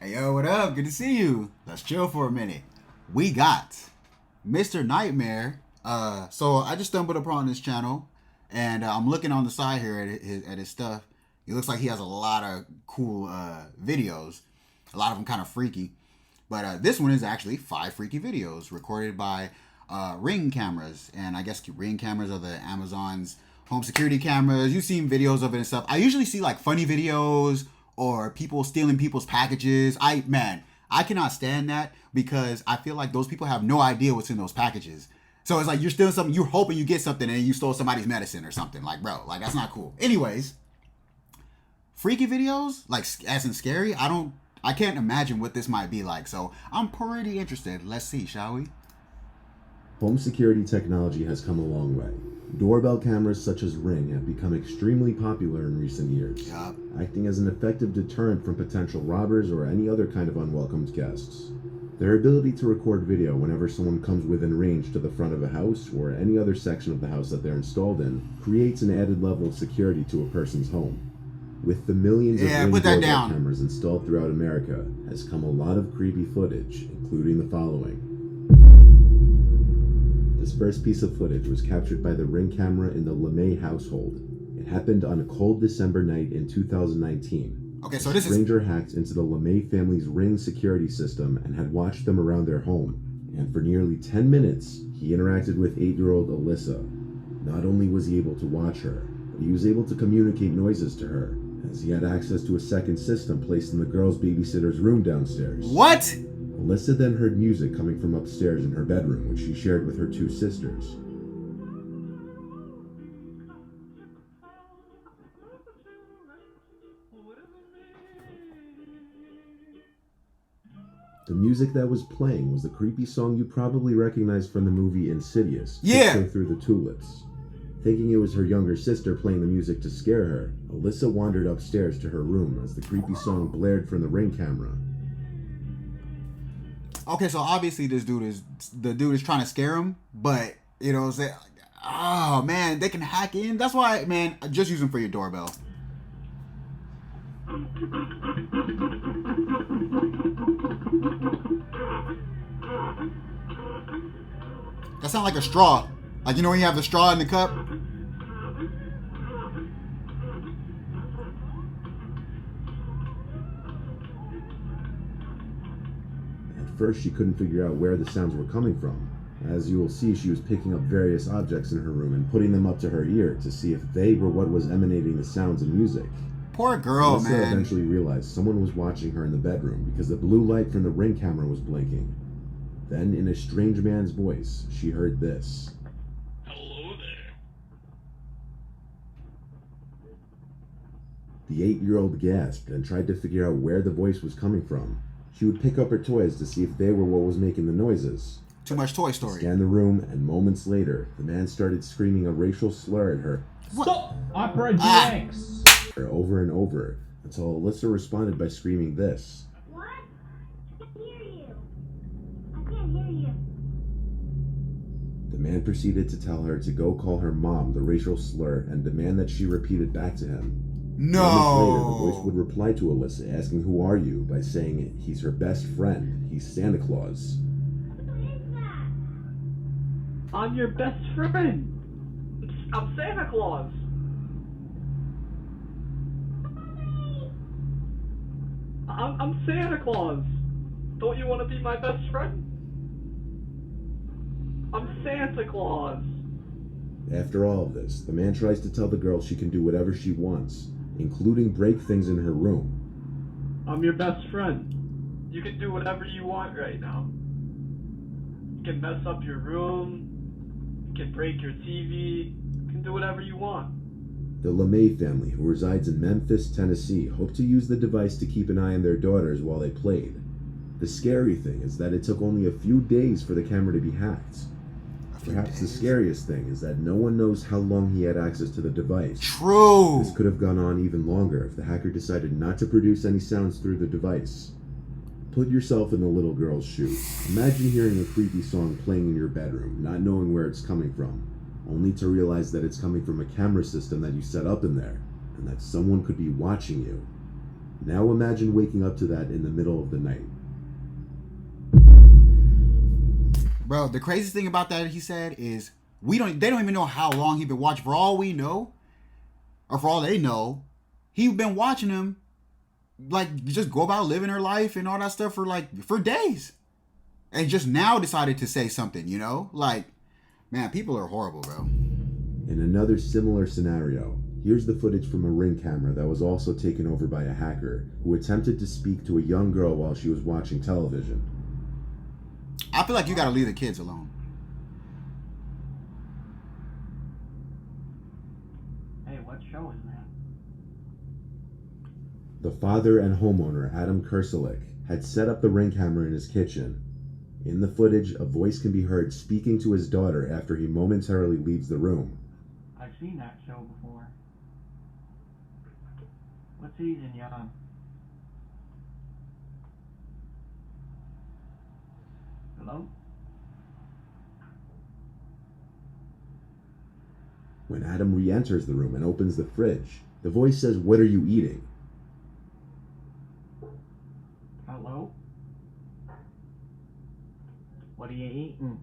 Hey, yo, what up? Good to see you. Let's chill for a minute. We got Mr. Nightmare. So I just stumbled upon this channel, and I'm looking on the side here at his stuff. It looks like he has a lot of cool videos. A lot of them kind of freaky, but this one is actually 5 freaky videos recorded by Ring cameras, and I guess Ring cameras are the Amazon's home security cameras. You've seen videos of it and stuff. I usually see like funny videos or people stealing people's packages. I cannot stand that because I feel like those people have no idea what's in those packages. So it's like you're stealing something, you're hoping you get something, and you stole somebody's medicine or something. Like, bro, like that's not cool. Anyways, freaky videos, like as in scary, I can't imagine what this might be like. So I'm pretty interested. Let's see, shall we? Home security technology has come a long way. Doorbell cameras such as Ring have become extremely popular in recent years, acting as an effective deterrent from potential robbers or any other kind of unwelcomed guests. Their ability to record video whenever someone comes within range to the front of a house or any other section of the house that they're installed in creates an added level of security to a person's home. With the millions of Ring doorbell cameras installed throughout America has come a lot of creepy footage, including the following. This first piece of footage was captured by the Ring camera in the LeMay household. It happened on a cold December night in 2019. Okay, so a stranger hacked into the LeMay family's Ring security system and had watched them around their home. And for nearly 10 minutes, he interacted with 8-year-old Alyssa. Not only was he able to watch her, but he was able to communicate noises to her, as he had access to a second system placed in the girl's babysitter's room downstairs. What? Alyssa then heard music coming from upstairs in her bedroom, which she shared with her 2 sisters. The music that was playing was the creepy song you probably recognize from the movie Insidious, Tiptoe Through the Tulips. Thinking it was her younger sister playing the music to scare her, Alyssa wandered upstairs to her room as the creepy song blared from the Ring camera. Okay, so obviously the dude is trying to scare him, but you know what I'm saying? Oh man, they can hack in. That's why, man, just use them for your doorbell. That sounds like a straw. Like, you know when you have the straw in the cup? At first, she couldn't figure out where the sounds were coming from. As you will see, she was picking up various objects in her room and putting them up to her ear to see if they were what was emanating the sounds and music. Poor girl, Alyssa man. eventually realized someone was watching her in the bedroom because the blue light from the Ring camera was blinking. Then, in a strange man's voice, she heard this. Hello there. The 8-year-old gasped and tried to figure out where the voice was coming from. She would pick up her toys to see if they were what was making the noises. Too much Toy Story. Scanned the room, and moments later, the man started screaming a racial slur at her. Stop! Opera GX! Over and over, until Alyssa responded by screaming this. What? I can't hear you. I can't hear you. The man proceeded to tell her to go call her mom the racial slur and demand that she repeat it back to him. No. Moments later, the voice would reply to Alyssa, asking who are you, by saying he's her best friend. He's Santa Claus. Who is that? I'm your best friend! I'm Santa Claus! I'm Santa Claus! Don't you want to be my best friend? I'm Santa Claus! After all of this, the man tries to tell the girl she can do whatever she wants, including break things in her room. I'm your best friend. You can do whatever you want right now. You can mess up your room, you can break your TV, you can do whatever you want. The LeMay family, who resides in Memphis, Tennessee, hoped to use the device to keep an eye on their daughters while they played. The scary thing is that it took only a few days for the camera to be hacked. Perhaps the scariest thing is that no one knows how long he had access to the device. True. This could have gone on even longer if the hacker decided not to produce any sounds through the device. Put yourself in the little girl's shoes. Imagine hearing a creepy song playing in your bedroom, not knowing where it's coming from, only to realize that it's coming from a camera system that you set up in there, and that someone could be watching you. Now imagine waking up to that in the middle of the night. Bro, the craziest thing about that, he said, is they don't even know how long he's been watching. For all we know, or for all they know, he's been watching him like just go about living her life and all that stuff for days. And just now decided to say something, you know? Like, man, people are horrible, bro. In another similar scenario, here's the footage from a Ring camera that was also taken over by a hacker who attempted to speak to a young girl while she was watching television. I feel like you gotta leave the kids alone. Hey, what show is that? The father and homeowner, Adam Kerselik, had set up the Ring camera in his kitchen. In the footage, a voice can be heard speaking to his daughter after he momentarily leaves the room. I've seen that show before. What season you on? Hello? When Adam re-enters the room and opens the fridge, the voice says, "What are you eating?" Hello? What are you eating?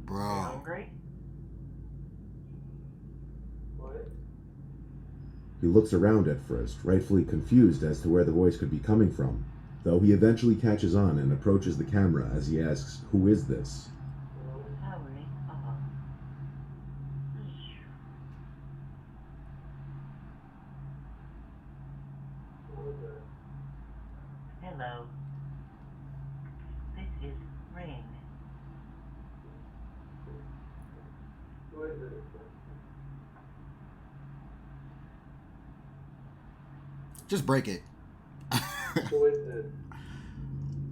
Bro. Hungry? He looks around at first, rightfully confused as to where the voice could be coming from, though he eventually catches on and approaches the camera as he asks, "Who is this?" Hello. This is Ring. Just break it.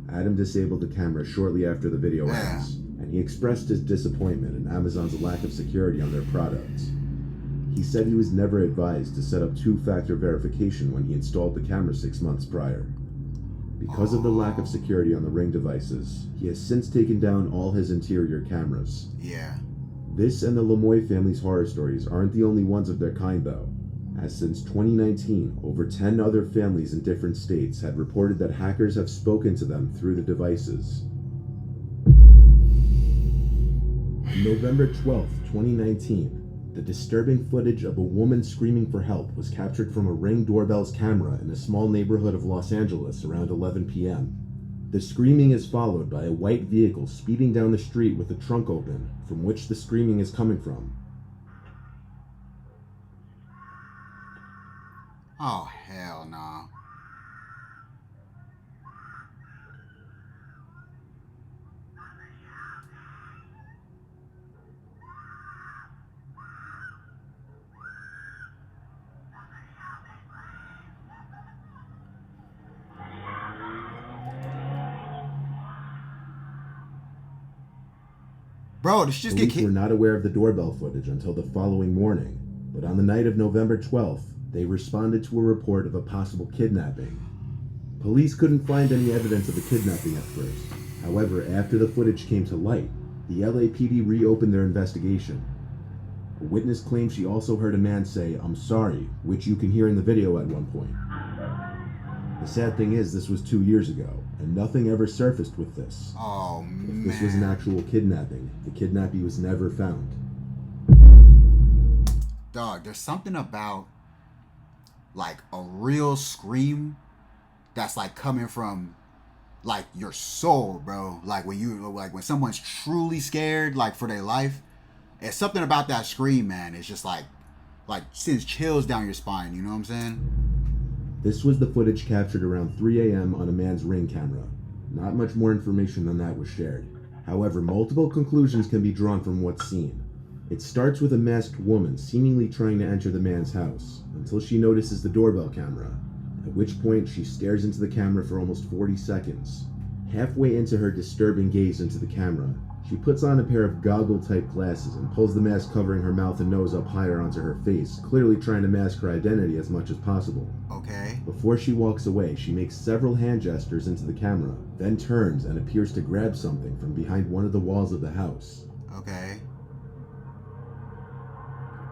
Adam disabled the camera shortly after the video ends, and he expressed his disappointment in Amazon's lack of security on their products. He said he was never advised to set up two-factor verification when he installed the camera 6 months prior. Because of the lack of security on the Ring devices, he has since taken down all his interior cameras. Yeah. This and the Lemoy family's horror stories aren't the only ones of their kind, though, as since 2019, over 10 other families in different states had reported that hackers have spoken to them through the devices. On November 12, 2019, the disturbing footage of a woman screaming for help was captured from a Ring doorbell's camera in a small neighborhood of Los Angeles around 11 p.m. The screaming is followed by a white vehicle speeding down the street with the trunk open, from which the screaming is coming from. Oh, hell no. Bro, this just get Police were not aware of the doorbell footage until the following morning, but on the night of November 12th, they responded to a report of a possible kidnapping. Police couldn't find any evidence of a kidnapping at first. However, after the footage came to light, the LAPD reopened their investigation. A witness claimed she also heard a man say, "I'm sorry," which you can hear in the video at one point. The sad thing is, this was 2 years ago, and nothing ever surfaced with this. Oh, man. If this was an actual kidnapping, the kidnappee was never found. Dog, there's something about, like, a real scream that's, like, coming from, like, your soul, bro. Like, when someone's truly scared, like, for their life, it's something about that scream, man. It's just, like, sends chills down your spine, you know what I'm saying? This was the footage captured around 3 a.m. on a man's Ring camera. Not much more information than that was shared. However, multiple conclusions can be drawn from what's seen. It starts with a masked woman seemingly trying to enter the man's house, until she notices the doorbell camera, at which point she stares into the camera for almost 40 seconds. Halfway into her disturbing gaze into the camera, she puts on a pair of goggle-type glasses and pulls the mask covering her mouth and nose up higher onto her face, clearly trying to mask her identity as much as possible. Okay. Before she walks away, she makes several hand gestures into the camera, then turns and appears to grab something from behind one of the walls of the house. Okay.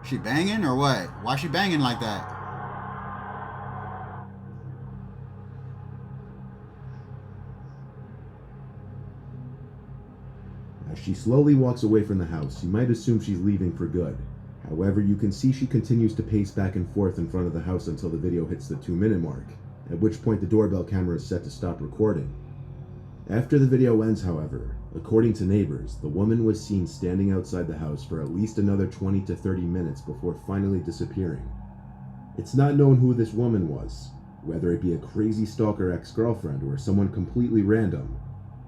She banging or what? Why she banging like that? As she slowly walks away from the house, you might assume she's leaving for good. However, you can see she continues to pace back and forth in front of the house until the video hits the 2-minute mark, at which point the doorbell camera is set to stop recording. After the video ends, however, according to neighbors, the woman was seen standing outside the house for at least another 20 to 30 minutes before finally disappearing. It's not known who this woman was, whether it be a crazy stalker ex-girlfriend or someone completely random.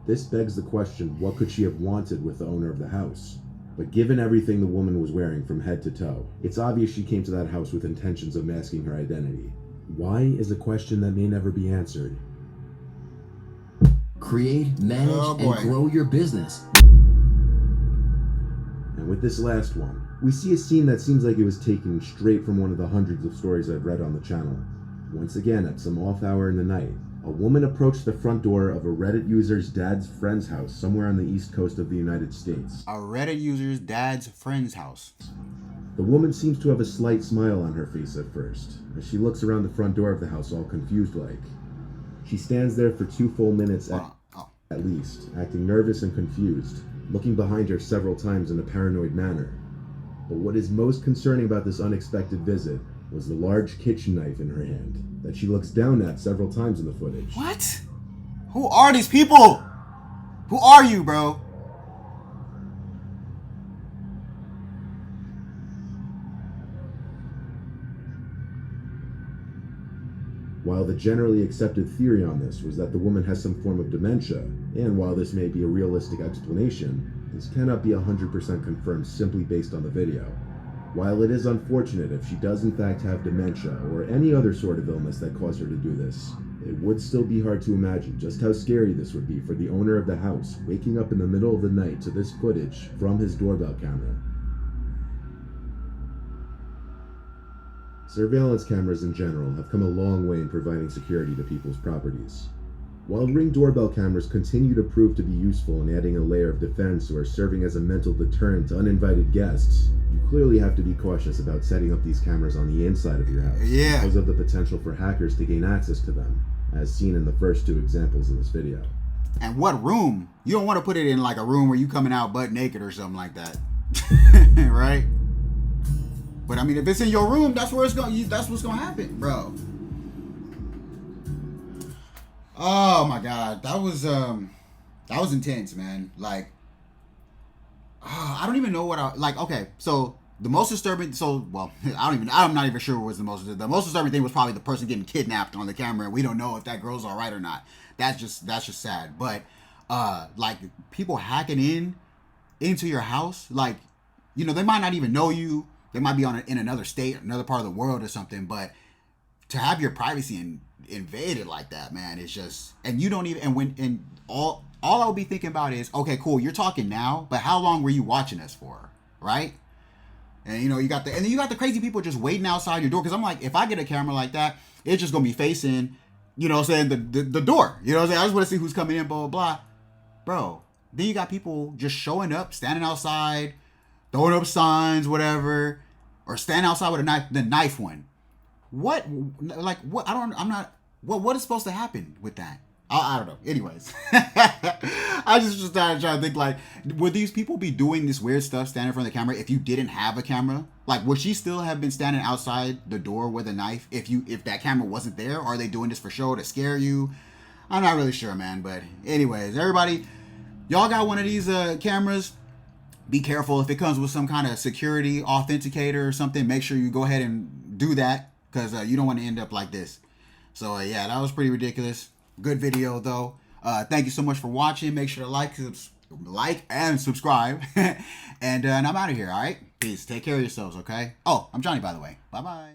This begs the question, what could she have wanted with the owner of the house? But given everything the woman was wearing from head to toe, it's obvious she came to that house with intentions of masking her identity. Why is a question that may never be answered. Create, manage, and grow your business. And with this last one, we see a scene that seems like it was taken straight from one of the hundreds of stories I've read on the channel. Once again, at some off hour in the night, a woman approached the front door of a Reddit user's dad's friend's house somewhere on the east coast of the United States. A Reddit user's dad's friend's house. The woman seems to have a slight smile on her face at first, as she looks around the front door of the house all confused like. She stands there for 2 full minutes at least, acting nervous and confused, looking behind her several times in a paranoid manner. But what is most concerning about this unexpected visit was the large kitchen knife in her hand that she looks down at several times in the footage. What? Who are these people? Who are you, bro? While the generally accepted theory on this was that the woman has some form of dementia, and while this may be a realistic explanation, this cannot be 100% confirmed simply based on the video. While it is unfortunate if she does in fact have dementia or any other sort of illness that caused her to do this, it would still be hard to imagine just how scary this would be for the owner of the house waking up in the middle of the night to this footage from his doorbell camera. Surveillance cameras in general have come a long way in providing security to people's properties. While Ring doorbell cameras continue to prove to be useful in adding a layer of defense or serving as a mental deterrent to uninvited guests, you clearly have to be cautious about setting up these cameras on the inside of your house because of the potential for hackers to gain access to them, as seen in the first 2 examples in this video. And what room? You don't want to put it in like a room where you coming out butt naked or something like that. Right? But I mean, if it's in your room, that's where it's going. That's what's going to happen, bro. Oh my God, that was intense, man. Like, I don't even know what I like. Okay, so the most disturbing. So, well, I'm not even sure what was the most disturbing thing was probably the person getting kidnapped on the camera, and we don't know if that girl's all right or not. That's just sad. But like people hacking into your house, like, you know, they might not even know you. They might be in another state, another part of the world or something, but to have your privacy invaded like that, man, it's just, and you don't even, and all I'll be thinking about is, okay, cool, you're talking now, but how long were you watching us for, right? And you know, you got the crazy people just waiting outside your door, because I'm like, if I get a camera like that, it's just gonna be facing, you know what I'm saying, the door, you know what I'm saying, I just want to see who's coming in, blah, blah, blah. Bro, then you got people just showing up, standing outside, throwing up signs, whatever, or standing outside with a knife, the knife one. What, like, what, what is supposed to happen with that? I don't know. Anyways, I just trying to think, like, would these people be doing this weird stuff standing in front of the camera if you didn't have a camera? Like, would she still have been standing outside the door with a knife if that camera wasn't there? Or are they doing this for show to scare you? I'm not really sure, man. But anyways, everybody, y'all got one of these cameras. Be careful if it comes with some kind of security authenticator or something. Make sure you go ahead and do that, because you don't want to end up like this. So yeah, that was pretty ridiculous. Good video though. Thank you so much for watching. Make sure to like and subscribe. And I'm out of here. All right, peace. Take care of yourselves. Okay. Oh, I'm Johnny, by the way. Bye bye.